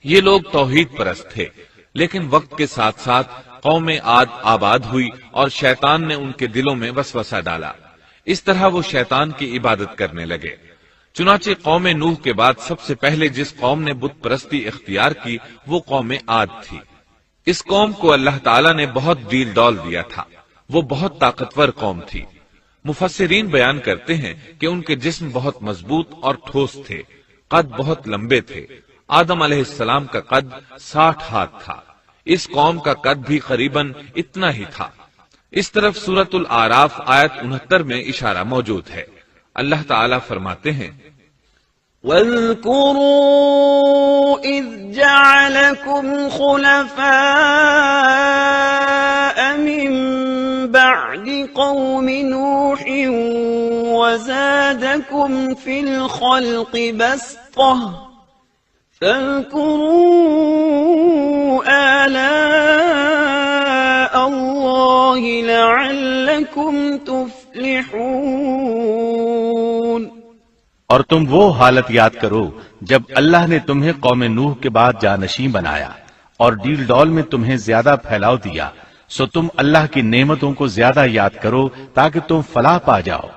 یہ لوگ توحید پرست تھے، لیکن وقت کے ساتھ ساتھ قوم عاد آباد ہوئی اور شیطان نے ان کے دلوں میں وسوسہ ڈالا، اس طرح وہ شیطان کی عبادت کرنے لگے۔ چنانچہ قوم نوح کے بعد سب سے پہلے جس قوم نے بت پرستی اختیار کی وہ قوم عاد تھی۔ اس قوم کو اللہ تعالیٰ نے بہت ڈیل ڈال دیا تھا، وہ بہت طاقتور قوم تھی۔ مفسرین بیان کرتے ہیں کہ ان کے جسم بہت مضبوط اور ٹھوس تھے، قد بہت لمبے تھے۔ آدم علیہ السلام کا قد 60 ہاتھ تھا، اس قوم کا قد بھی قریباً اتنا ہی تھا۔ اس طرف سورۃ الاعراف آیت 69 میں اشارہ موجود ہے۔ اللہ تعالیٰ فرماتے ہیں وَاذْكُرُوا إِذْ جَعَلَكُمْ خُلَفَاءَ مِنْ بَعْدِ قَوْمِ نُوحٍ وَزَادَكُمْ فِي الْخَلْقِ بَسْطَةً فَاذْكُرُوا آلَاءَ اللَّهِ لَعَلَّكُمْ تُفْلِحُونَ۔ اور تم وہ حالت یاد کرو جب اللہ نے تمہیں قوم نوح کے بعد جانشین بنایا اور ڈیل ڈول میں تمہیں زیادہ پھیلاؤ دیا، سو تم اللہ کی نعمتوں کو زیادہ یاد کرو تاکہ تم فلاح پا جاؤ۔